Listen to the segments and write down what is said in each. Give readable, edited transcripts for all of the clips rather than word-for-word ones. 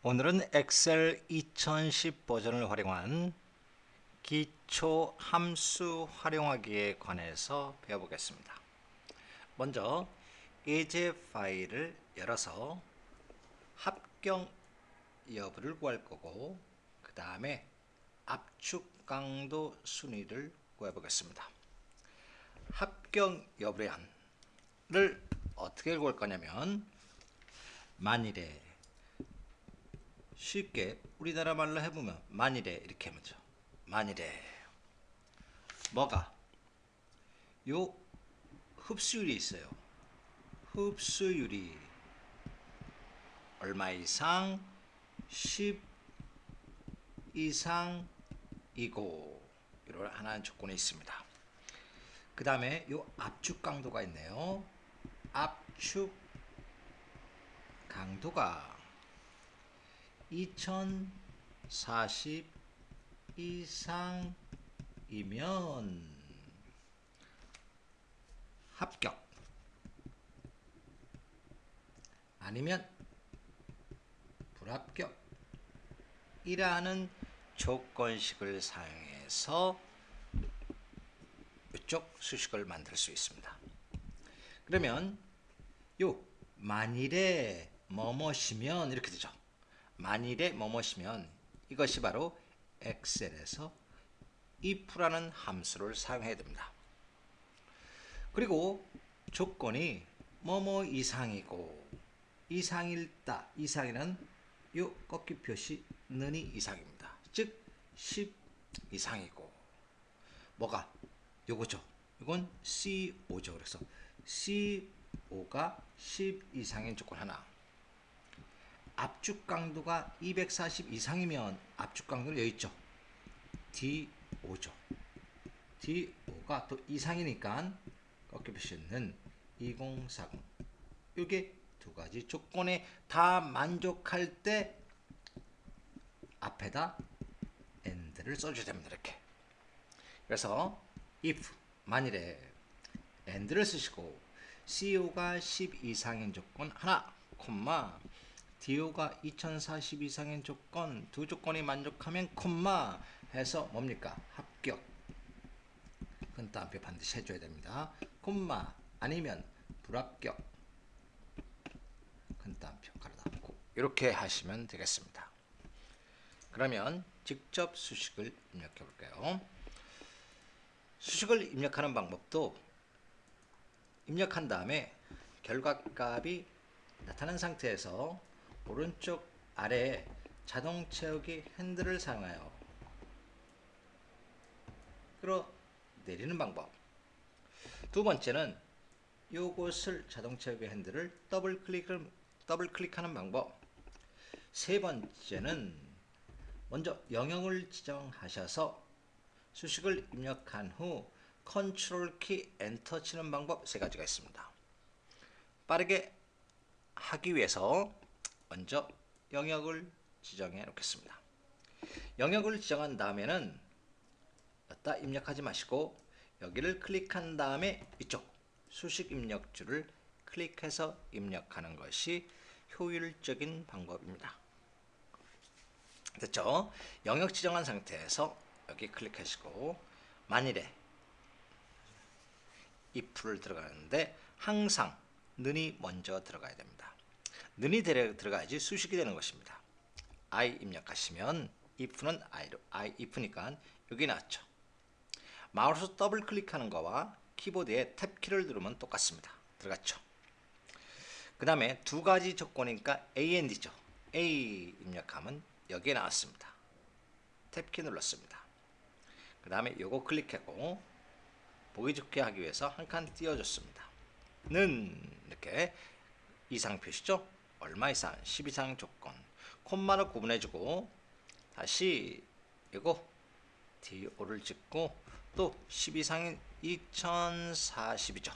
오늘은 엑셀 2010 버전을 활용한 기초 함수 활용하기에 관해서 배워보겠습니다. 먼저 예제 파일을 열어서 합경 여부를 구할 거고, 그 다음에 압축 강도 순위를 구해보겠습니다. 합경 여부를 어떻게 구할 거냐면, 만일에 쉽게 우리나라 말로 해보면 만일에 이렇게 하면죠. 만일에 뭐가 요 흡수율이 있어요. 흡수율이 얼마 이상 10 이상이고 이런 하나의 조건이 있습니다. 그 다음에 요 압축 강도가 있네요. 압축 강도가 2040 이상이면 합격, 아니면 불합격이라는 조건식을 사용해서 이쪽 수식을 만들 수 있습니다. 그러면 요 만일에 뭐뭐시면 이렇게 되죠. 만일에 뭐뭐시면 이것이 바로 엑셀에서 if라는 함수를 사용해야 됩니다. 그리고 조건이 뭐뭐 이상이고 이상일다, 이상이는 요 꺾기 표시 는이 이상입니다. 즉 10 이상이고 뭐가 요거죠. 이건 CO5죠. 그래서 CO5가 10 이상인 조건 하나. 압축 강도가 240 이상이면 압축 강도는 여기 있죠. D5죠. D5가 또 이상이니까 꺾여 표시는 2040. 이게 두 가지 조건에 다 만족할 때 앞에다 and를 써줘야 됩니다. 이렇게. 그래서 if 만일에 and를 쓰시고 CO가 10 이상인 조건 하나, 콤마 DO가 2040 이상인 조건 두 조건이 만족하면 콤마 해서 뭡니까? 합격. 그건 따옴표 반드시 해줘야 됩니다. 콤마 아니면 불합격. 큰 따옴표 가로 닫고 이렇게 하시면 되겠습니다. 그러면 직접 수식을 입력해 볼게요. 수식을 입력하는 방법도 입력한 다음에 결과값이 나타난 상태에서 오른쪽 아래에 자동 채우기 핸들을 사용하여 끌어내리는 방법. 두 번째는 이것을 자동 채우기 핸들을 더블 클릭하는 방법. 세 번째는 먼저 영역을 지정하셔서 수식을 입력한 후 컨트롤 키 엔터 치는 방법 세 가지가 있습니다. 빠르게 하기 위해서 먼저 영역을 지정해 놓겠습니다. 영역을 지정한 다음에는 여기다 입력하지 마시고 여기를 클릭한 다음에 이쪽 수식 입력줄을 클릭해서 입력하는 것이 효율적인 방법입니다. 됐죠? 영역 지정한 상태에서 여기 클릭하시고 만일에 if를 들어가는데 항상 는이 먼저 들어가야 됩니다. 는이 들어가야지 수식이 되는 것입니다. I 입력하시면 if는 if니까 여기 나왔죠. 마우스 더블 클릭하는 거와 키보드에 탭키를 누르면 똑같습니다. 들어갔죠. 그 다음에 두 가지 조건이니까 AND죠. A 입력하면 여기에 나왔습니다. 탭키 눌렀습니다. 그 다음에 요거 클릭하고 보기 좋게 하기 위해서 한 칸 띄워줬습니다. 는 이렇게 이상 표시죠. 얼마 이상 10 이상 조건 콤마로 구분해주고 다시 이거 DO를 찍고 또 10 이상인 2040이죠.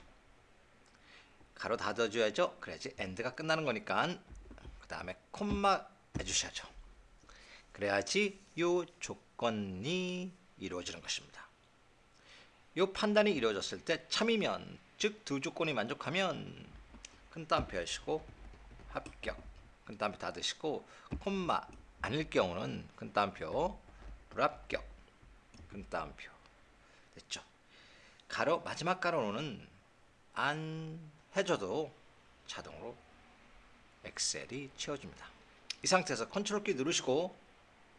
가로 닫아줘야죠. 그래야지 end가 끝나는 거니까. 그 다음에 콤마 해주셔야죠. 그래야지 요 조건이 이루어지는 것입니다. 요 판단이 이루어졌을 때 참이면 즉 두 조건이 만족하면 큰 따옴표 하시고 합격. 큰 따옴표 닫으시고 콤마 아닐 경우는 큰 따옴표 불합격 큰 따옴표 됐죠. 가로 마지막 가로는 안 해줘도 자동으로 엑셀이 채워줍니다. 이 상태에서 컨트롤 키 누르시고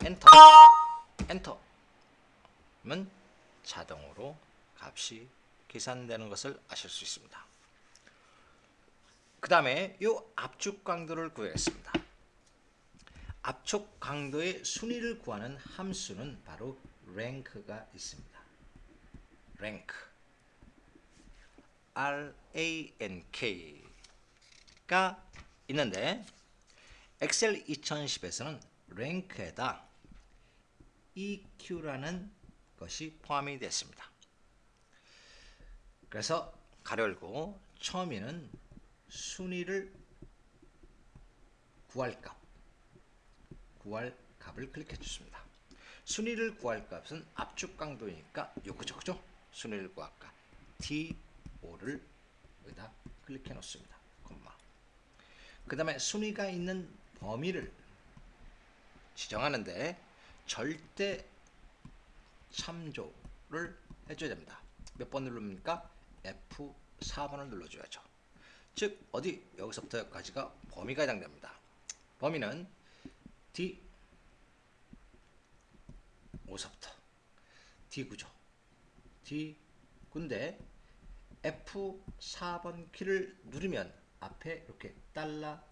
엔터 엔터면 자동으로 값이 계산되는 것을 아실 수 있습니다. 그 다음에 이 압축 강도를 구하겠습니다. 압축 강도의 순위를 구하는 함수는 바로 rank가 있습니다. rank RANK가 있는데 엑셀 2010에서는 rank에다 EQ라는 것이 포함이 됐습니다. 그래서 가로 열고 처음에는 순위를 구할 값을 클릭해 주십니다. 순위를 구할 값은 압축 강도이니까 요거죠, 그죠? 순위를 구할 값 T5를 여기다 클릭해 놓습니다. 콤마. 그 다음에 순위가 있는 범위를 지정하는데 절대 참조를 해줘야 됩니다. 몇 번 누릅니까? F4번을 눌러줘야죠. 즉 어디 여기서부터 여기까지가 범위가 해당됩니다. 범위는 D5서부터 D9죠. D9인데 F4번 키를 누르면 앞에 이렇게 달러가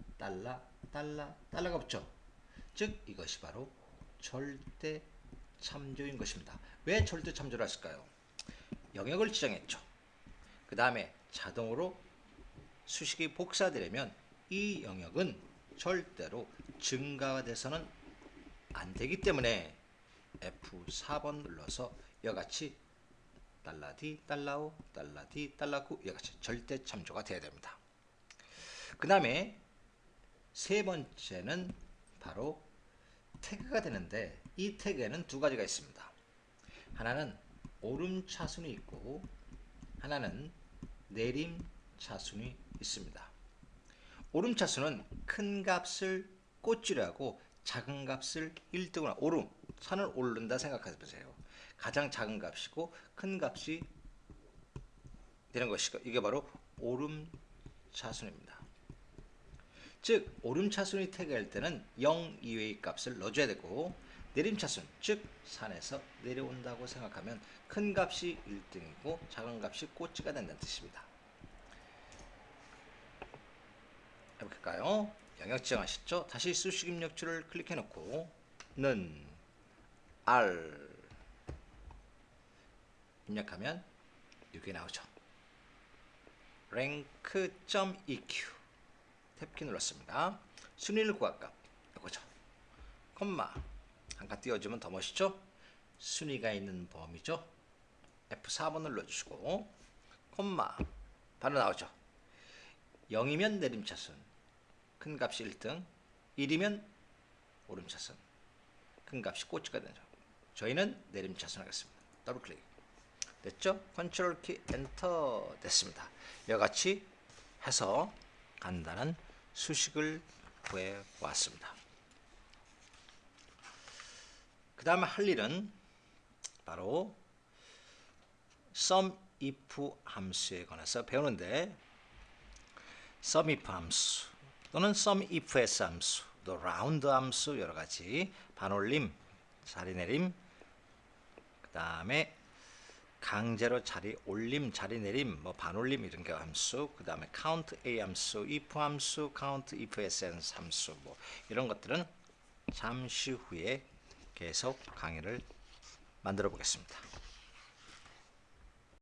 붙죠. 즉 이것이 바로 절대 참조인 것입니다. 왜 절대 참조를 했을까요? 영역을 지정했죠. 그 다음에 자동으로 수식이 복사되려면 이 영역은 절대로 증가가 돼서는 안 되기 때문에 F4번 눌러서 이와같이 달라디 달라오 달라디 달라구 이와같이 절대 참조가 돼야 됩니다. 그 다음에 세 번째는 바로 태그가 되는데 이 태그에는 두 가지가 있습니다. 하나는 오름차순이 있고 하나는 내림차순이 있습니다. 오름차순은 큰 값을 꽂으려고 작은 값을 1등으로 오름, 산을 오른다 생각해보세요. 가장 작은 값이고 큰 값이 되는 것이고 이게 바로 오름차순입니다. 즉 오름차순이 태그할 때는 0 이외의 값을 넣어줘야 되고 내림차순, 즉 산에서 내려온다고 생각하면 큰 값이 1등이고 작은 값이 꼬치가 된다는 뜻입니다. 해볼까요? 영역 지정하셨죠? 다시 수식 입력줄을 클릭해 놓고 는 R 입력하면 이게 나오죠. rank.eq 탭키 눌렀습니다. 순위를 구할 값 이거죠. 콤마 한칸 띄워주면 더 멋있죠? 순위가 있는 범위죠. F4번 눌러주시고 콤마 바로 나오죠. 0이면 내림차순, 큰 값이 1등, 1이면 오름차순, 큰 값이 꼬치가 되죠. 저희는 내림차순 하겠습니다. 더블 클릭. 됐죠? 컨트롤 키 엔터 됐습니다. 이와같이 해서 간단한 수식을 구해 왔습니다. 그 다음에 할 일은 바로 SUMIF 함수에 관해서 배우는데 SUMIF 함수 또는 SUMIFS 함수, 또 라운드 함수 여러가지 반올림, 자리 내림, 그 다음에 강제로 자리 올림, 자리 내림, 뭐 반올림 이런 게 함수, 그 다음에 count A 함수, if 함수, count if sn 함수 뭐 이런 것들은 잠시 후에 계속 강의를 만들어 보겠습니다.